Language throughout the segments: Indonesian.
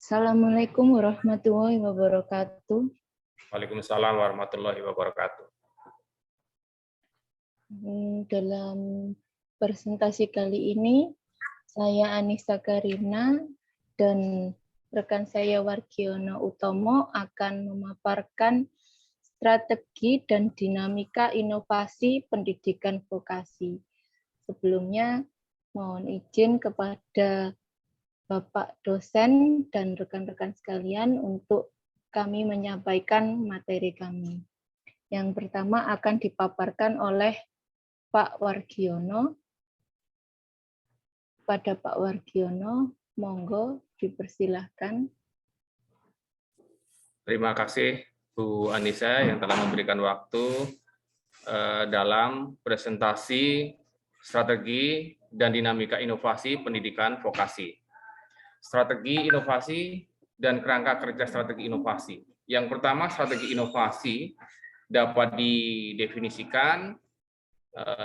Assalamualaikum warahmatullahi wabarakatuh. Waalaikumsalam warahmatullahi wabarakatuh. Dalam presentasi kali ini, saya Anissa Karina dan rekan saya Wargiono Utomo akan memaparkan strategi dan dinamika inovasi pendidikan vokasi. Sebelumnya, mohon izin kepada Bapak dosen dan rekan-rekan sekalian untuk kami menyampaikan materi kami. Yang pertama akan dipaparkan oleh Pak Wargiono. Pada Pak Wargiono, monggo dipersilahkan. Terima kasih Bu Anissa yang telah memberikan waktu dalam presentasi strategi dan dinamika inovasi pendidikan vokasi. Strategi inovasi dan kerangka kerja strategi inovasi. Yang pertama, strategi inovasi dapat didefinisikan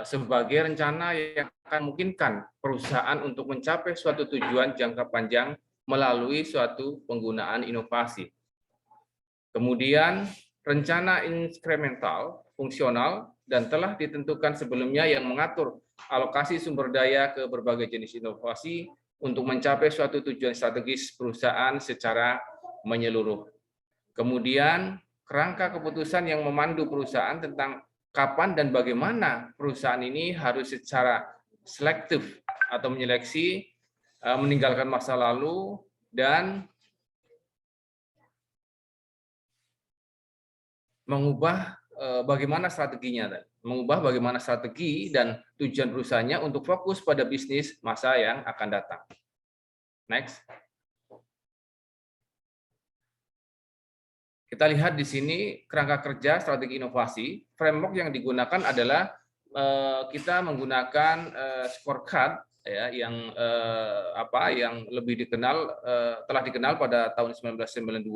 sebagai rencana yang akan memungkinkan perusahaan untuk mencapai suatu tujuan jangka panjang melalui suatu penggunaan inovasi. Kemudian, rencana inkremental, fungsional, dan telah ditentukan sebelumnya yang mengatur alokasi sumber daya ke berbagai jenis inovasi untuk mencapai suatu tujuan strategis perusahaan secara menyeluruh. Kemudian, kerangka keputusan yang memandu perusahaan tentang kapan dan bagaimana perusahaan ini harus secara selektif atau menyeleksi, meninggalkan masa lalu, dan mengubah bagaimana strateginya, mengubah bagaimana strategi dan tujuan perusahaannya untuk fokus pada bisnis masa yang akan datang. Next. Kita lihat di sini kerangka kerja strategi inovasi. Framework yang digunakan adalah kita menggunakan scorecard ya, yang lebih dikenal telah dikenal pada tahun 1992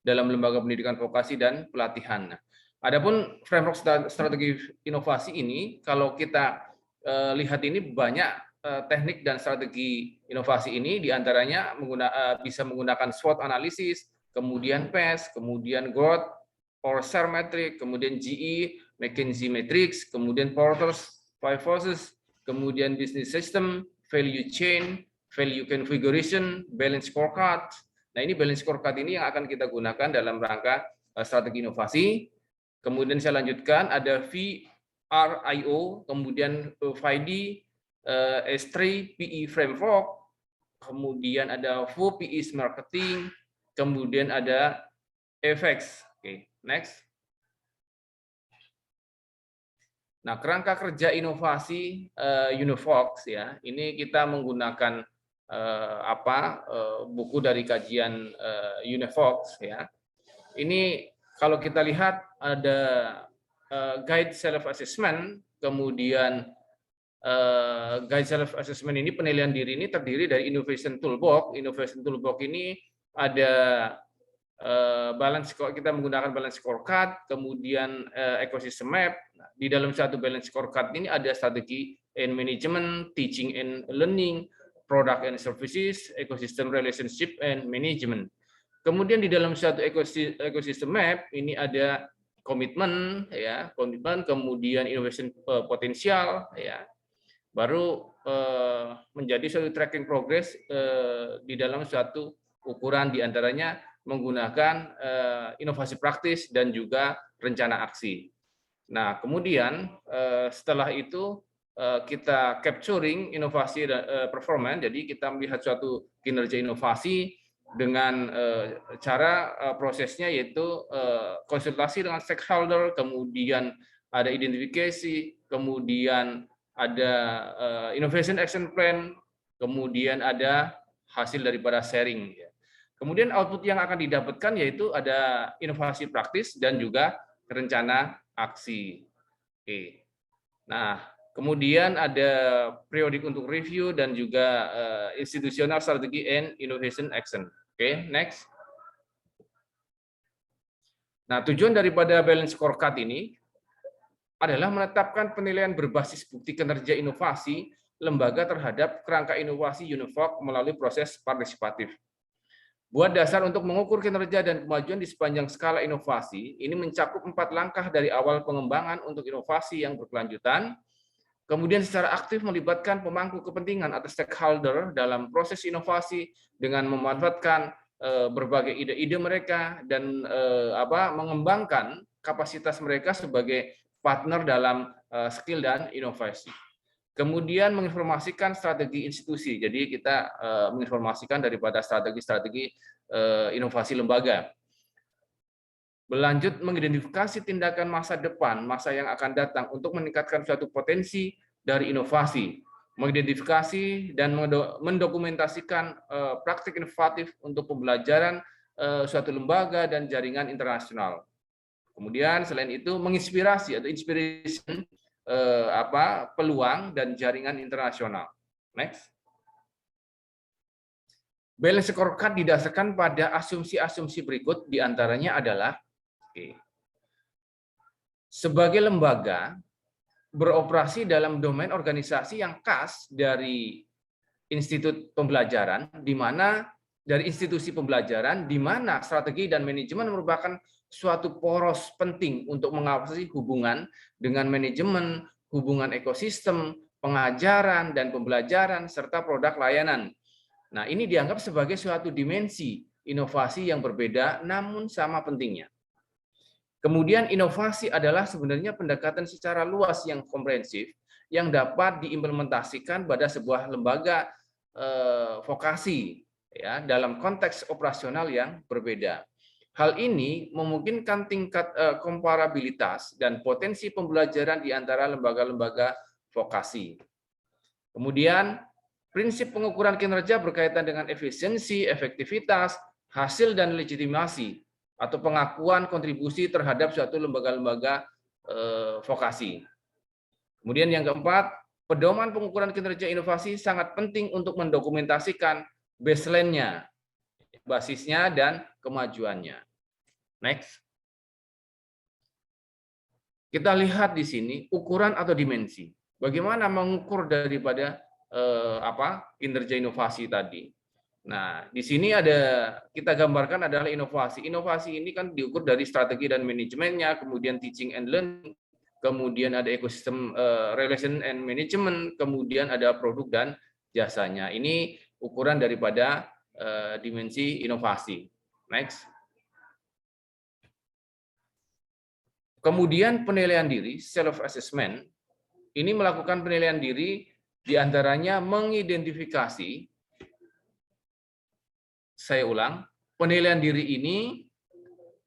dalam lembaga pendidikan vokasi dan pelatihan. Adapun framework strategi inovasi ini, kalau kita lihat ini banyak teknik dan strategi inovasi ini, diantaranya bisa menggunakan SWOT analisis, kemudian PES, kemudian growth or share metric, kemudian GE, McKinsey matrix, kemudian Porter's five forces, kemudian business system, value chain, value configuration, balance scorecard. Nah, ini balance scorecard ini yang akan kita gunakan dalam rangka strategi inovasi. Kemudian saya lanjutkan, ada VRIO, kemudian 5D, S3 PE framework, kemudian ada 4 PEs marketing, kemudian ada FX. Oke, next. Nah, kerangka kerja inovasi Univox ya, ini kita menggunakan buku dari kajian Univox ya. Ini kalau kita lihat ada guide self assessment, kemudian guide self assessment ini, penilaian diri ini terdiri dari innovation toolbox. Innovation toolbox ini ada balance, kita menggunakan balance scorecard, kemudian ecosystem map. Nah, di dalam satu balance scorecard ini ada strategi and management, teaching and learning, product and services, ecosystem relationship and management. Kemudian di dalam satu ecosystem map ini ada komitmen ya, komitmen, kemudian innovation potensial ya. Baru menjadi suatu tracking progress di dalam suatu ukuran, diantaranya menggunakan inovasi praktis dan juga rencana aksi. Nah, kemudian setelah itu kita capturing inovasi performance, jadi kita melihat suatu kinerja inovasi dengan cara prosesnya yaitu konsultasi dengan stakeholder, kemudian ada identifikasi, kemudian ada innovation action plan, kemudian ada hasil daripada sharing. Kemudian output yang akan didapatkan yaitu ada inovasi praktis dan juga rencana aksi. Oke. Nah, kemudian ada periodik untuk review dan juga institutional strategy and innovation action. Oke, next. Nah, tujuan daripada balance scorecard ini adalah menetapkan penilaian berbasis bukti kinerja inovasi lembaga terhadap kerangka inovasi Univox melalui proses partisipatif. Buat dasar untuk mengukur kinerja dan kemajuan di sepanjang skala inovasi, ini mencakup 4 langkah dari awal pengembangan untuk inovasi yang berkelanjutan, kemudian secara aktif melibatkan pemangku kepentingan atau stakeholder dalam proses inovasi dengan memanfaatkan berbagai ide-ide mereka dan mengembangkan kapasitas mereka sebagai partner dalam skill dan inovasi. Kemudian menginformasikan strategi institusi. Jadi kita menginformasikan daripada strategi-strategi inovasi lembaga. Berlanjut mengidentifikasi tindakan masa depan, masa yang akan datang untuk meningkatkan suatu potensi dari inovasi, mengidentifikasi dan mendokumentasikan praktik inovatif untuk pembelajaran suatu lembaga dan jaringan internasional. Kemudian selain itu menginspirasi atau inspiration peluang dan jaringan internasional. Next. Balance scorecard didasarkan pada asumsi-asumsi berikut, diantaranya adalah sebagai lembaga beroperasi dalam domain organisasi yang khas dari institut pembelajaran, di mana dari institusi pembelajaran, di mana strategi dan manajemen merupakan suatu poros penting untuk mengawasi hubungan dengan manajemen, hubungan ekosistem, pengajaran dan pembelajaran, serta produk layanan. Nah, ini dianggap sebagai suatu dimensi inovasi yang berbeda namun sama pentingnya. Kemudian inovasi adalah sebenarnya pendekatan secara luas yang komprehensif yang dapat diimplementasikan pada sebuah lembaga vokasi ya dalam konteks operasional yang berbeda. Hal ini memungkinkan tingkat komparabilitas dan potensi pembelajaran di antara lembaga-lembaga vokasi. Kemudian prinsip pengukuran kinerja berkaitan dengan efisiensi, efektivitas, hasil dan legitimasi atau pengakuan kontribusi terhadap suatu lembaga-lembaga vokasi. Kemudian yang keempat, pedoman pengukuran kinerja inovasi sangat penting untuk mendokumentasikan baseline-nya, basisnya dan kemajuannya. Next. Kita lihat di sini ukuran atau dimensi. Bagaimana mengukur daripada kinerja inovasi tadi. Nah, di sini kita gambarkan adalah inovasi. Inovasi ini kan diukur dari strategi dan manajemennya, kemudian teaching and learning, kemudian ada ekosistem relation and management, kemudian ada produk dan jasanya. Ini ukuran daripada dimensi inovasi. Next. Kemudian penilaian diri, self assessment, ini melakukan penilaian diri diantaranya mengidentifikasi, saya ulang, penilaian diri ini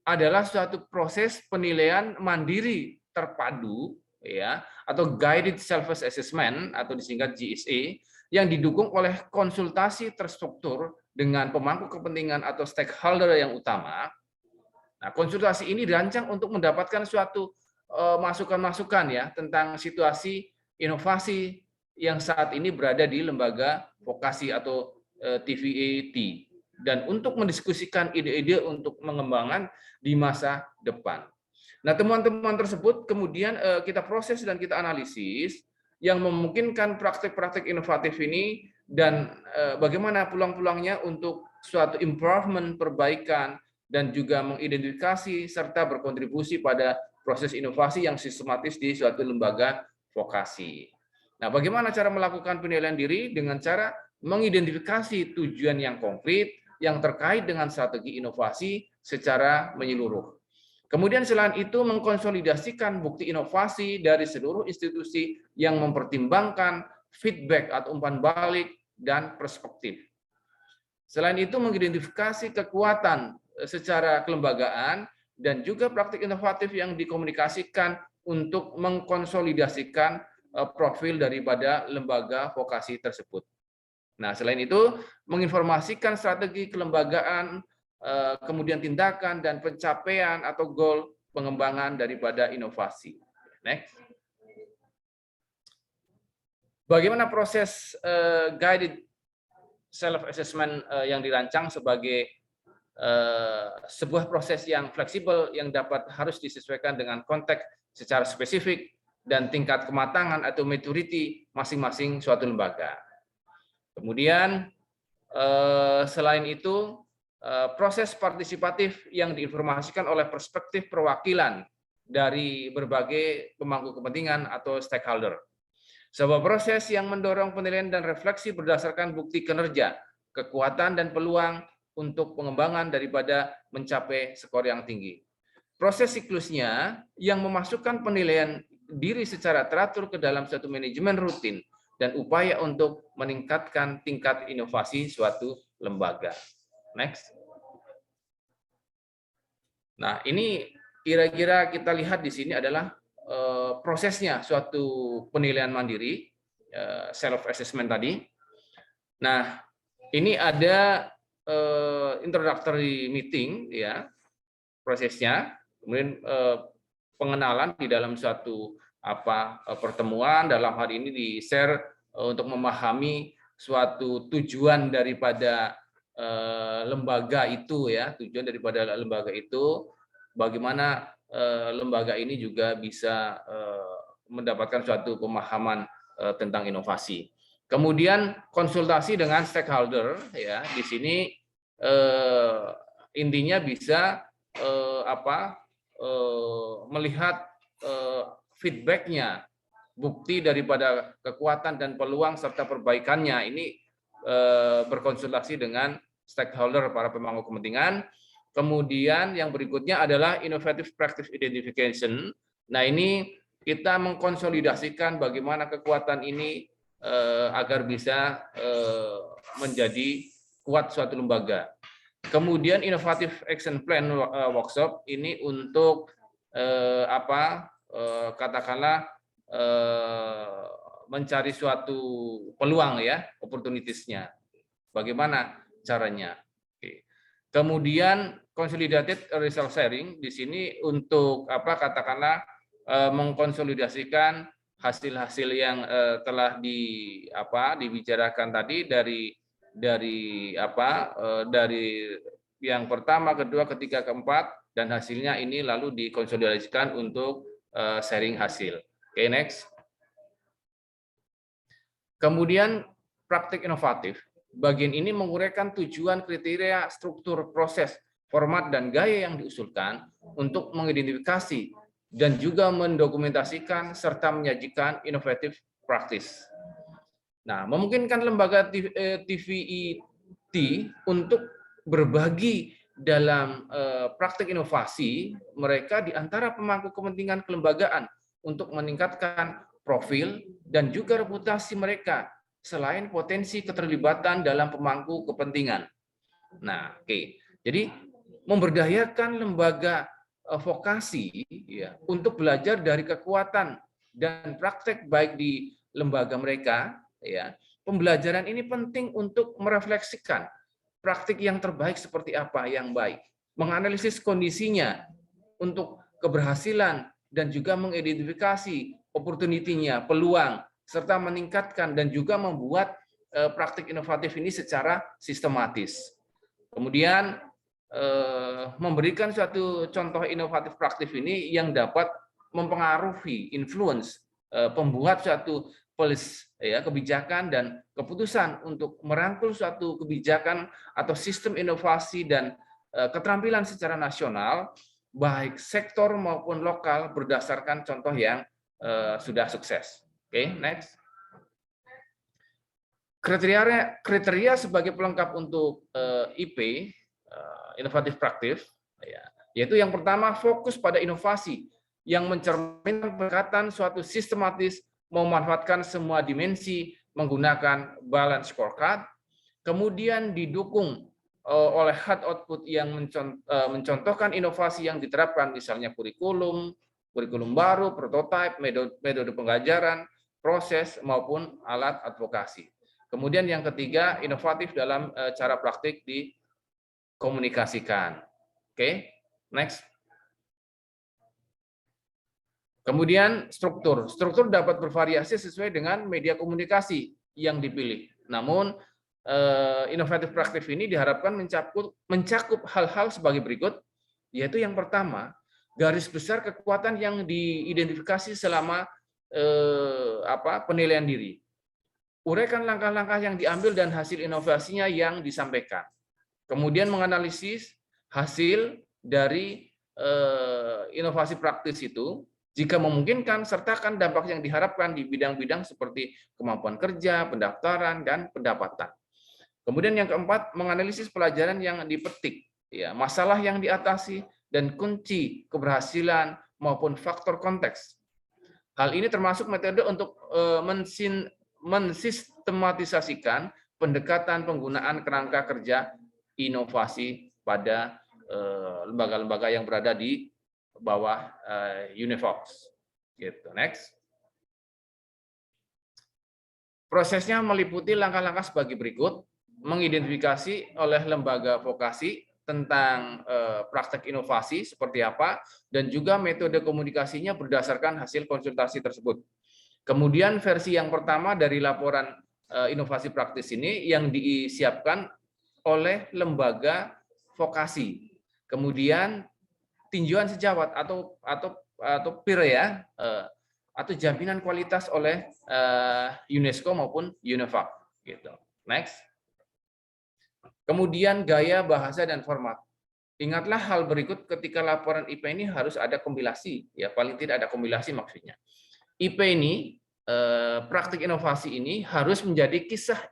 adalah suatu proses penilaian mandiri terpadu ya atau guided self assessment atau disingkat GSA yang didukung oleh konsultasi terstruktur dengan pemangku kepentingan atau stakeholder yang utama. Nah, konsultasi ini dirancang untuk mendapatkan suatu masukan-masukan ya tentang situasi inovasi yang saat ini berada di lembaga vokasi atau TVET dan untuk mendiskusikan ide-ide untuk mengembangkan di masa depan. Nah, temuan-temuan tersebut kemudian kita proses dan kita analisis yang memungkinkan praktik-praktik inovatif ini dan bagaimana peluang-peluangnya untuk suatu improvement, perbaikan, dan juga mengidentifikasi serta berkontribusi pada proses inovasi yang sistematis di suatu lembaga vokasi. Nah, bagaimana cara melakukan penilaian diri? Dengan cara mengidentifikasi tujuan yang konkret yang terkait dengan strategi inovasi secara menyeluruh. Kemudian selain itu mengkonsolidasikan bukti inovasi dari seluruh institusi yang mempertimbangkan feedback atau umpan balik dan perspektif. Selain itu mengidentifikasi kekuatan secara kelembagaan dan juga praktik inovatif yang dikomunikasikan untuk mengkonsolidasikan profil daripada lembaga vokasi tersebut. Nah, selain itu menginformasikan strategi kelembagaan, kemudian tindakan dan pencapaian atau goal pengembangan daripada inovasi. Next. Bagaimana proses guided self assessment yang dirancang sebagai sebuah proses yang fleksibel yang harus disesuaikan dengan konteks secara spesifik dan tingkat kematangan atau maturity masing-masing suatu lembaga. Kemudian selain itu proses partisipatif yang diinformasikan oleh perspektif perwakilan dari berbagai pemangku kepentingan atau stakeholder. Sebuah proses yang mendorong penilaian dan refleksi berdasarkan bukti kinerja, kekuatan dan peluang untuk pengembangan daripada mencapai skor yang tinggi. Proses siklusnya yang memasukkan penilaian diri secara teratur ke dalam suatu manajemen rutin dan upaya untuk meningkatkan tingkat inovasi suatu lembaga. Next. Nah, ini kira-kira kita lihat di sini adalah prosesnya suatu penilaian mandiri, self assessment tadi. Nah, ini ada introductory meeting ya, prosesnya, kemudian pengenalan di dalam suatu pertemuan, dalam hal ini di-share untuk memahami suatu tujuan daripada lembaga itu ya, tujuan daripada lembaga itu, bagaimana lembaga ini juga bisa mendapatkan suatu pemahaman tentang inovasi. Kemudian konsultasi dengan stakeholder ya, di sini intinya bisa melihat feedbacknya, bukti daripada kekuatan dan peluang serta perbaikannya. Ini berkonsultasi dengan stakeholder, para pemangku kepentingan. Kemudian yang berikutnya adalah innovative practice identification. Nah, ini kita mengkonsolidasikan bagaimana kekuatan ini agar bisa menjadi kuat suatu lembaga. Kemudian innovative action plan workshop ini untuk katakanlah mencari suatu peluang ya, opportunities-nya. Bagaimana caranya? Oke. Kemudian consolidated result sharing di sini untuk katakanlah mengkonsolidasikan hasil-hasil yang telah dibicarakan tadi dari yang pertama, kedua, ketiga, keempat, dan hasilnya ini lalu dikonsolidasikan untuk sharing hasil. Oke, next. Kemudian praktik inovatif. Bagian ini menguraikan tujuan, kriteria, struktur, proses, format, dan gaya yang diusulkan untuk mengidentifikasi dan juga mendokumentasikan serta menyajikan inovatif praktis. Nah, memungkinkan lembaga TVET untuk berbagi dalam praktik inovasi mereka di antara pemangku kepentingan kelembagaan untuk meningkatkan profil dan juga reputasi mereka selain potensi keterlibatan dalam pemangku kepentingan. Nah, oke. Jadi memberdayakan lembaga vokasi ya untuk belajar dari kekuatan dan praktek baik di lembaga mereka ya. Pembelajaran ini penting untuk merefleksikan praktik yang terbaik seperti apa yang baik, menganalisis kondisinya untuk keberhasilan dan juga mengidentifikasi opportunity-nya, peluang, serta meningkatkan dan juga membuat praktik inovatif ini secara sistematis. Kemudian memberikan suatu contoh inovatif praktif ini yang dapat mempengaruhi influence pembuat suatu policy ya, kebijakan dan keputusan untuk merangkul suatu kebijakan atau sistem inovasi dan keterampilan secara nasional baik sektor maupun lokal berdasarkan contoh yang sudah sukses. Oke, next. Kriteria sebagai pelengkap untuk IP inovatif praktif ya, yaitu yang pertama fokus pada inovasi yang mencerminkan pendekatan suatu sistematis memanfaatkan semua dimensi menggunakan balance scorecard, kemudian didukung oleh hard output yang mencontohkan inovasi yang diterapkan, misalnya kurikulum baru, prototipe, metode pengajaran, proses maupun alat advokasi. Kemudian yang ketiga, inovatif dalam cara praktik dikomunikasikan. Oke, next. Kemudian struktur dapat bervariasi sesuai dengan media komunikasi yang dipilih. Namun inovatif praktif ini diharapkan mencakup hal-hal sebagai berikut, yaitu yang pertama, garis besar kekuatan yang diidentifikasi selama penilaian diri. Uraikan langkah-langkah yang diambil dan hasil inovasinya yang disampaikan. Kemudian menganalisis hasil dari inovasi praktis itu, jika memungkinkan, sertakan dampak yang diharapkan di bidang-bidang seperti kemampuan kerja, pendaftaran, dan pendapatan. Kemudian yang keempat, menganalisis pelajaran yang dipetik, ya, masalah yang diatasi, dan kunci keberhasilan maupun faktor konteks. Hal ini termasuk metode untuk mensistematisasikan pendekatan penggunaan kerangka kerja inovasi pada lembaga-lembaga yang berada di bawah Univox. Gitu. Next. Prosesnya meliputi langkah-langkah sebagai berikut: mengidentifikasi oleh lembaga vokasi tentang praktek inovasi seperti apa, dan juga metode komunikasinya berdasarkan hasil konsultasi tersebut. Kemudian versi yang pertama dari laporan inovasi praktis ini yang disiapkan oleh lembaga vokasi. Kemudian tinjauan sejawat atau peer, ya, atau jaminan kualitas oleh UNESCO maupun UNEVAC. Gitu. Next. Kemudian gaya, bahasa, dan format. Ingatlah hal berikut ketika laporan IP ini harus ada kompilasi, ya, paling tidak ada kompilasi maksudnya. IP ini, praktik inovasi ini harus menjadi kisah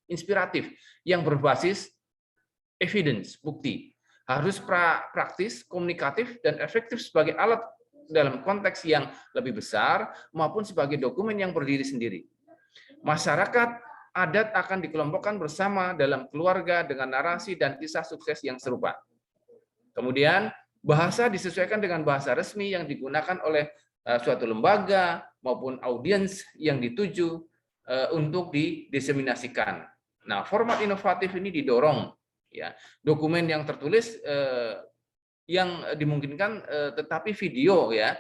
inspiratif yang berbasis evidence, bukti. Harus praktis, komunikatif, dan efektif sebagai alat dalam konteks yang lebih besar maupun sebagai dokumen yang berdiri sendiri. Masyarakat adat akan dikelompokkan bersama dalam keluarga dengan narasi dan kisah sukses yang serupa. Kemudian bahasa disesuaikan dengan bahasa resmi yang digunakan oleh suatu lembaga maupun audiens yang dituju untuk didiseminasikan. Nah, format inovatif ini didorong, ya, dokumen yang tertulis yang dimungkinkan tetapi video, ya,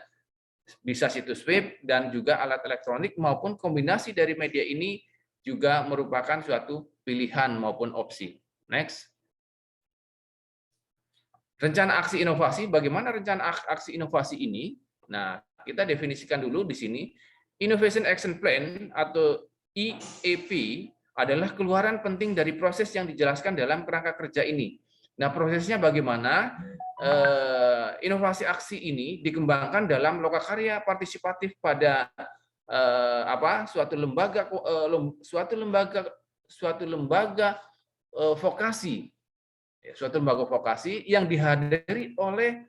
bisa situs web dan juga alat elektronik maupun kombinasi dari media ini juga merupakan suatu pilihan maupun opsi. Next. Rencana aksi inovasi, bagaimana rencana aksi inovasi ini? Nah, kita definisikan dulu di sini. Innovation Action Plan atau IAP adalah keluaran penting dari proses yang dijelaskan dalam kerangka kerja ini. Nah, prosesnya bagaimana? Inovasi aksi ini dikembangkan dalam lokakarya partisipatif pada suatu lembaga vokasi. Suatu lembaga vokasi yang dihadiri oleh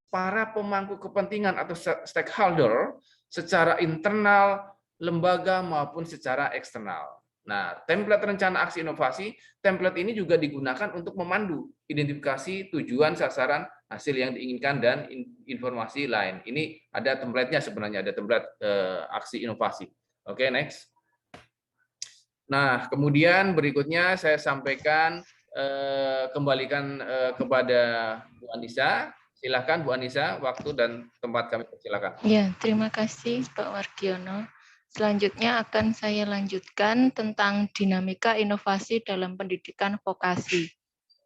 para pemangku kepentingan atau stakeholder secara internal lembaga maupun secara eksternal. Nah, template rencana aksi inovasi, template ini juga digunakan untuk memandu identifikasi tujuan, sasaran, hasil yang diinginkan, dan informasi lain. Ini ada template-nya sebenarnya, ada template aksi inovasi. Oke, next. Nah, kemudian berikutnya saya sampaikan kembalikan kepada Bu Anissa. Silakan Bu Anissa, waktu dan tempat kami persilakan. Ya, terima kasih Pak Wargiono. Selanjutnya akan saya lanjutkan tentang dinamika inovasi dalam pendidikan vokasi.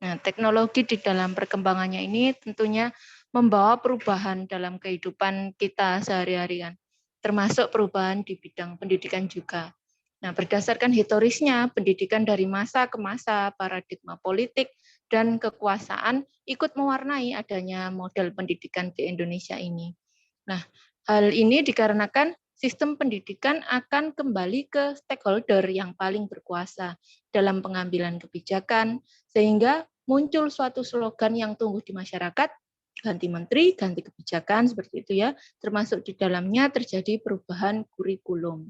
Nah, teknologi di dalam perkembangannya ini tentunya membawa perubahan dalam kehidupan kita sehari-hari, termasuk perubahan di bidang pendidikan juga. Nah, berdasarkan historisnya, pendidikan dari masa ke masa, paradigma politik, dan kekuasaan ikut mewarnai adanya model pendidikan di Indonesia ini. Nah, hal ini dikarenakan sistem pendidikan akan kembali ke stakeholder yang paling berkuasa dalam pengambilan kebijakan, sehingga muncul suatu slogan yang tumbuh di masyarakat, ganti menteri, ganti kebijakan, seperti itu, ya, termasuk di dalamnya terjadi perubahan kurikulum.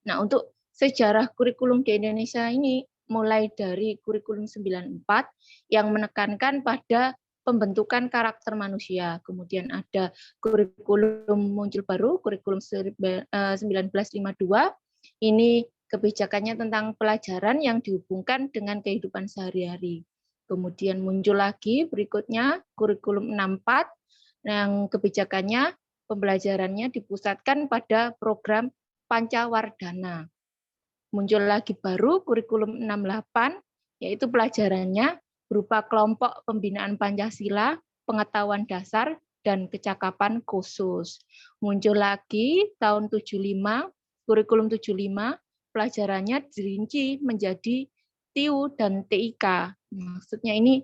Nah, untuk sejarah kurikulum di Indonesia ini mulai dari kurikulum 94 yang menekankan pada pembentukan karakter manusia. Kemudian ada kurikulum muncul baru, kurikulum 1952. Ini kebijakannya tentang pelajaran yang dihubungkan dengan kehidupan sehari-hari. Kemudian muncul lagi berikutnya kurikulum 64 yang kebijakannya pembelajarannya dipusatkan pada program Pancawardhana. Muncul lagi baru kurikulum 68, yaitu pelajarannya berupa kelompok pembinaan Pancasila, pengetahuan dasar, dan kecakapan khusus. Muncul lagi tahun 75, kurikulum 75, pelajarannya dirinci menjadi TIU dan TIK. Maksudnya ini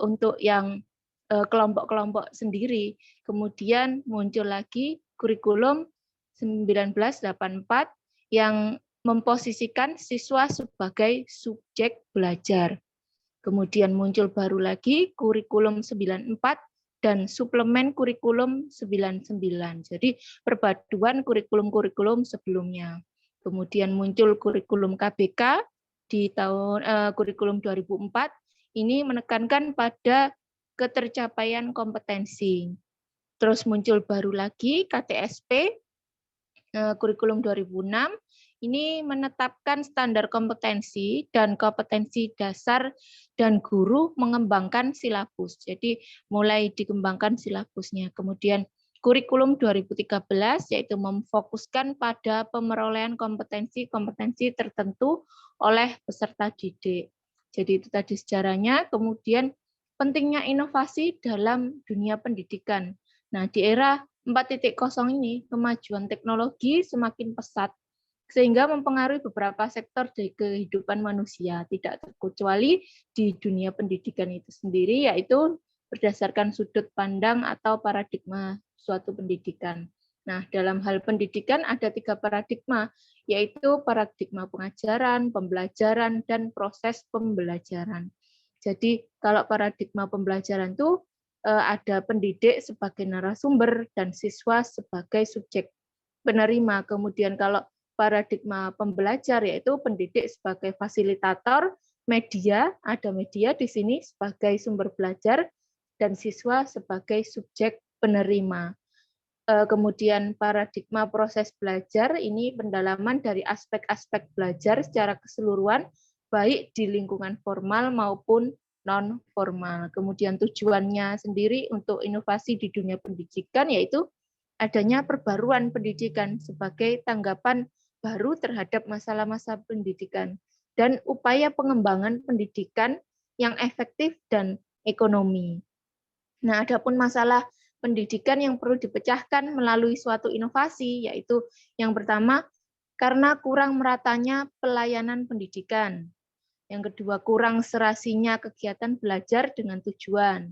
untuk yang kelompok-kelompok sendiri. Kemudian muncul lagi kurikulum 1984 yang memposisikan siswa sebagai subjek belajar. Kemudian muncul baru lagi kurikulum 94 dan suplemen kurikulum 99. Jadi perpaduan kurikulum-kurikulum sebelumnya. Kemudian muncul kurikulum KBK di tahun kurikulum 2004. Ini menekankan pada ketercapaian kompetensi. Terus muncul baru lagi KTSP kurikulum 2006. Ini menetapkan standar kompetensi dan kompetensi dasar dan guru mengembangkan silabus. Jadi mulai dikembangkan silabusnya. Kemudian kurikulum 2013 yaitu memfokuskan pada pemerolehan kompetensi-kompetensi tertentu oleh peserta didik. Jadi itu tadi sejarahnya. Kemudian pentingnya inovasi dalam dunia pendidikan. Nah, di era 4.0 ini kemajuan teknologi semakin pesat sehingga mempengaruhi beberapa sektor dari kehidupan manusia, tidak terkecuali di dunia pendidikan itu sendiri, yaitu berdasarkan sudut pandang atau paradigma suatu pendidikan. Nah, dalam hal pendidikan ada 3 paradigma, yaitu paradigma pengajaran, pembelajaran, dan proses pembelajaran. Jadi kalau paradigma pembelajaran itu ada pendidik sebagai narasumber dan siswa sebagai subjek penerima. Kemudian kalau paradigma pembelajar yaitu pendidik sebagai fasilitator, media, ada media di sini sebagai sumber belajar, dan siswa sebagai subjek penerima. Kemudian paradigma proses belajar ini pendalaman dari aspek-aspek belajar secara keseluruhan, baik di lingkungan formal maupun non formal. Kemudian tujuannya sendiri untuk inovasi di dunia pendidikan yaitu adanya perbaruan pendidikan sebagai tanggapan baru terhadap masalah-masalah pendidikan dan upaya pengembangan pendidikan yang efektif dan ekonomi. Nah, adapun masalah pendidikan yang perlu dipecahkan melalui suatu inovasi yaitu yang pertama karena kurang meratanya pelayanan pendidikan. Yang kedua, kurang serasinya kegiatan belajar dengan tujuan.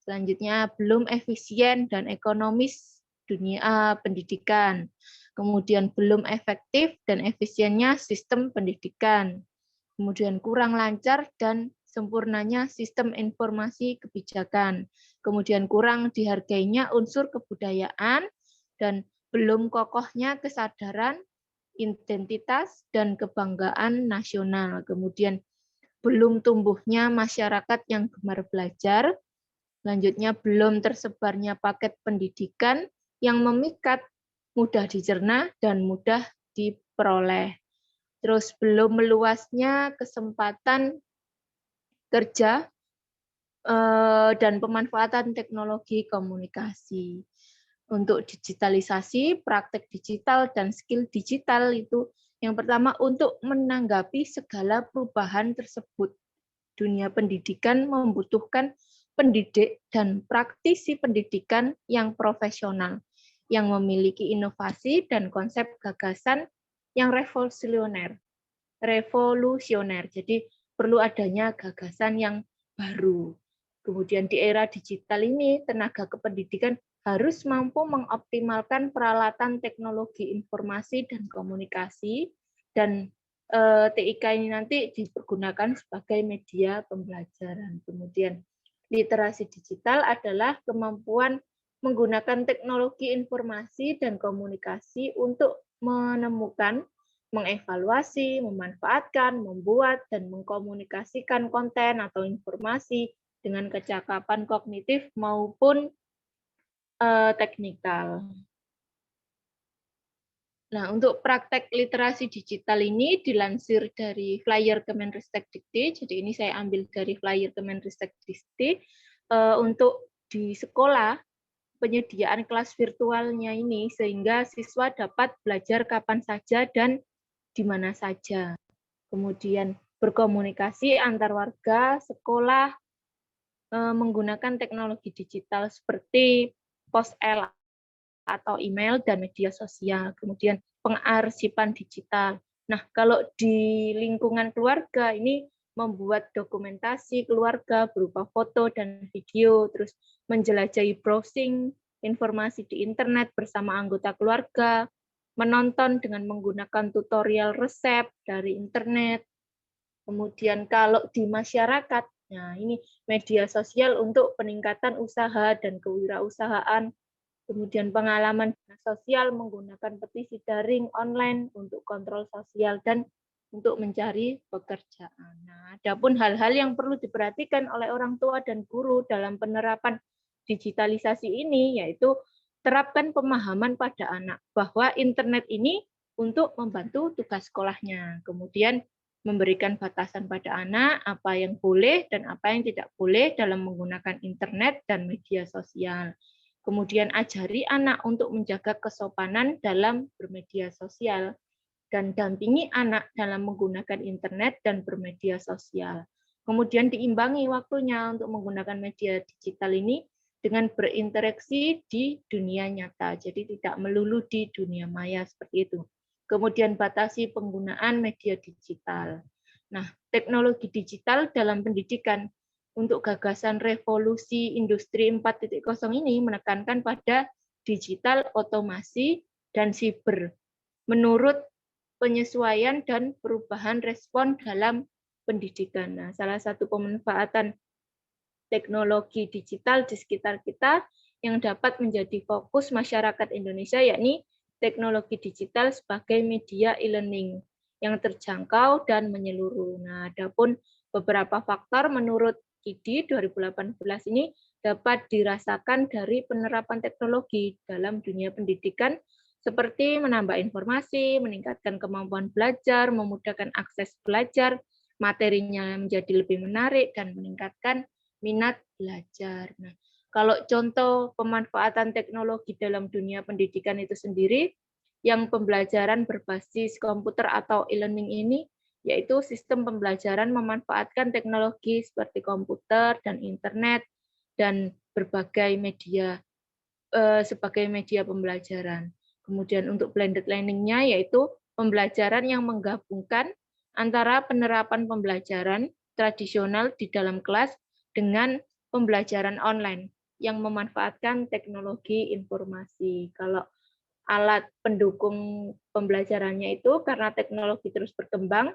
Selanjutnya, belum efisien dan ekonomis dunia pendidikan. Kemudian belum efektif dan efisiennya sistem pendidikan. Kemudian kurang lancar dan sempurnanya sistem informasi kebijakan. Kemudian kurang dihargainya unsur kebudayaan dan belum kokohnya kesadaran, identitas, dan kebanggaan nasional. Kemudian belum tumbuhnya masyarakat yang gemar belajar. Selanjutnya, belum tersebarnya paket pendidikan yang memikat, mudah dicerna, dan mudah diperoleh. Terus belum meluasnya kesempatan kerja dan pemanfaatan teknologi komunikasi. Untuk digitalisasi, praktek digital, dan skill digital itu yang pertama untuk menanggapi segala perubahan tersebut. Dunia pendidikan membutuhkan pendidik dan praktisi pendidikan yang profesional, yang memiliki inovasi dan konsep gagasan yang revolusioner. Jadi perlu adanya gagasan yang baru. Kemudian di era digital ini, tenaga kependidikan harus mampu mengoptimalkan peralatan teknologi informasi dan komunikasi, dan TIK ini nanti dipergunakan sebagai media pembelajaran. Kemudian literasi digital adalah kemampuan menggunakan teknologi informasi dan komunikasi untuk menemukan, mengevaluasi, memanfaatkan, membuat, dan mengkomunikasikan konten atau informasi dengan kecakapan kognitif maupun teknikal. Nah, untuk praktek literasi digital ini dilansir dari flyer Kemenristek-Dikti. Jadi ini saya ambil dari flyer Kemenristek-Dikti. Untuk di sekolah, penyediaan kelas virtualnya ini sehingga siswa dapat belajar kapan saja dan di mana saja. Kemudian berkomunikasi antar warga, sekolah, menggunakan teknologi digital seperti pos-el atau email dan media sosial, kemudian pengarsipan digital. Nah, kalau di lingkungan keluarga ini membuat dokumentasi keluarga berupa foto dan video, terus menjelajahi browsing informasi di internet bersama anggota keluarga, menonton dengan menggunakan tutorial resep dari internet. Kemudian kalau di masyarakat, nah ini media sosial untuk peningkatan usaha dan kewirausahaan. Kemudian pengalaman sosial menggunakan petisi daring online untuk kontrol sosial dan untuk mencari pekerjaan. Nah, adapun hal-hal yang perlu diperhatikan oleh orang tua dan guru dalam penerapan digitalisasi ini, yaitu terapkan pemahaman pada anak bahwa internet ini untuk membantu tugas sekolahnya. Kemudian memberikan batasan pada anak apa yang boleh dan apa yang tidak boleh dalam menggunakan internet dan media sosial. Kemudian ajari anak untuk menjaga kesopanan dalam bermedia sosial dan dampingi anak dalam menggunakan internet dan bermedia sosial. Kemudian diimbangi waktunya untuk menggunakan media digital ini dengan berinteraksi di dunia nyata. Jadi tidak melulu di dunia maya seperti itu. Kemudian batasi penggunaan media digital. Nah, teknologi digital dalam pendidikan untuk gagasan revolusi industri 4.0 ini menekankan pada digital, otomasi, dan siber menurut penyesuaian dan perubahan respon dalam pendidikan. Nah, salah satu pemanfaatan teknologi digital di sekitar kita yang dapat menjadi fokus masyarakat Indonesia yakni teknologi digital sebagai media e-learning yang terjangkau dan menyeluruh. Nah, adapun beberapa faktor menurut KIDI 2018 ini dapat dirasakan dari penerapan teknologi dalam dunia pendidikan seperti menambah informasi, meningkatkan kemampuan belajar, memudahkan akses belajar, materinya menjadi lebih menarik, dan meningkatkan minat belajar. Nah, kalau contoh pemanfaatan teknologi dalam dunia pendidikan itu sendiri, yang pembelajaran berbasis komputer atau e-learning ini, yaitu sistem pembelajaran memanfaatkan teknologi seperti komputer dan internet dan berbagai media sebagai media pembelajaran. Kemudian untuk blended learning-nya yaitu pembelajaran yang menggabungkan antara penerapan pembelajaran tradisional di dalam kelas dengan pembelajaran online yang memanfaatkan teknologi informasi. Kalau alat pendukung pembelajarannya itu karena teknologi terus berkembang,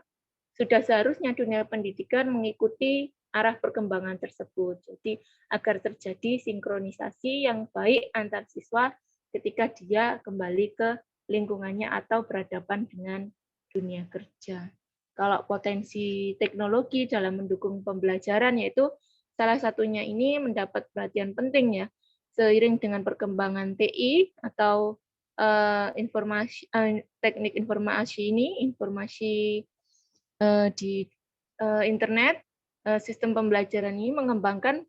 sudah seharusnya dunia pendidikan mengikuti arah perkembangan tersebut. Jadi agar terjadi sinkronisasi yang baik antar siswa ketika dia kembali ke lingkungannya atau berhadapan dengan dunia kerja. Kalau potensi teknologi dalam mendukung pembelajaran yaitu salah satunya ini mendapat perhatian penting ya. Seiring dengan perkembangan TI atau teknik informasi ini, informasi di internet, sistem pembelajaran ini mengembangkan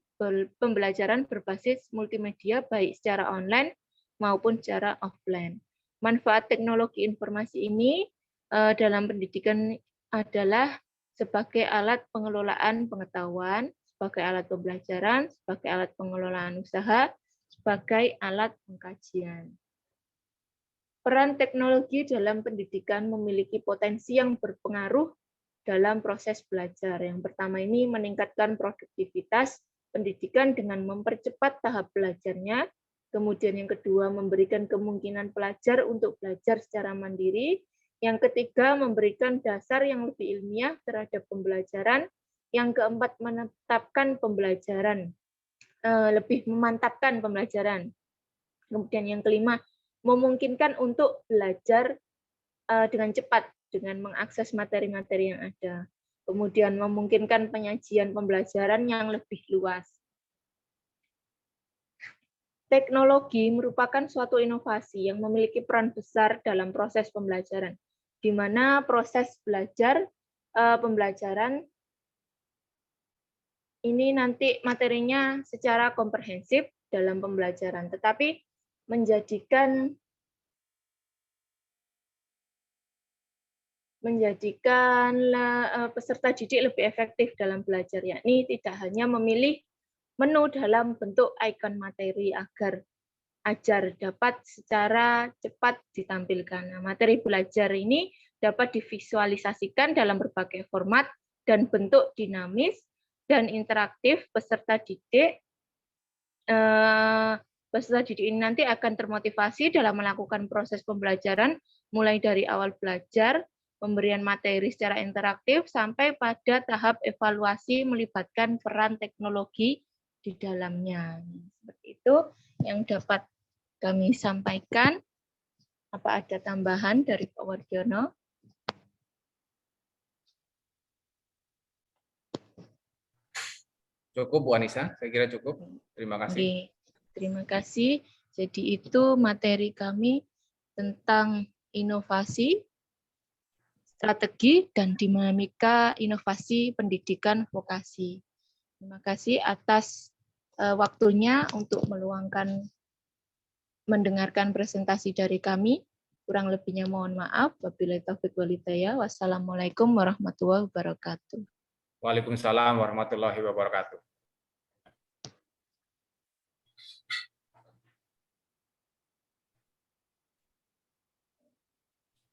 pembelajaran berbasis multimedia baik secara online maupun secara offline. Manfaat teknologi informasi ini dalam pendidikan adalah sebagai alat pengelolaan pengetahuan, sebagai alat pembelajaran, sebagai alat pengelolaan usaha, sebagai alat pengkajian. Peran teknologi dalam pendidikan memiliki potensi yang berpengaruh dalam proses belajar. Yang pertama ini meningkatkan produktivitas pendidikan dengan mempercepat tahap belajarnya. Kemudian yang kedua memberikan kemungkinan pelajar untuk belajar secara mandiri. Yang ketiga memberikan dasar yang lebih ilmiah terhadap pembelajaran. Yang keempat menetapkan pembelajaran, lebih memantapkan pembelajaran. Kemudian yang kelima memungkinkan untuk belajar dengan cepat dengan mengakses materi-materi yang ada. Kemudian memungkinkan penyajian pembelajaran yang lebih luas. Teknologi merupakan suatu inovasi yang memiliki peran besar dalam proses pembelajaran, di mana proses belajar pembelajaran ini nanti materinya secara komprehensif dalam pembelajaran, tetapi menjadikan peserta didik lebih efektif dalam belajar, yakni tidak hanya memilih menu dalam bentuk ikon materi agar ajar dapat secara cepat ditampilkan. Nah, materi belajar ini dapat divisualisasikan dalam berbagai format dan bentuk dinamis dan interaktif peserta didik. Peserta didik ini nanti akan termotivasi dalam melakukan proses pembelajaran mulai dari awal belajar, pemberian materi secara interaktif, sampai pada tahap evaluasi melibatkan peran teknologi di dalamnya. Seperti itu yang dapat kami sampaikan. Apa ada tambahan dari Pak Wardiono? Cukup Bu Anissa, saya kira cukup. Terima kasih. Oke, terima kasih. Jadi itu materi kami tentang inovasi, strategi, dan dinamika inovasi pendidikan vokasi. Terima kasih atas waktunya untuk mendengarkan presentasi dari kami. Kurang lebihnya mohon maaf. Wabillahi taufiq wal hidayah. Wassalamualaikum warahmatullahi wabarakatuh. Waalaikumsalam warahmatullahi wabarakatuh.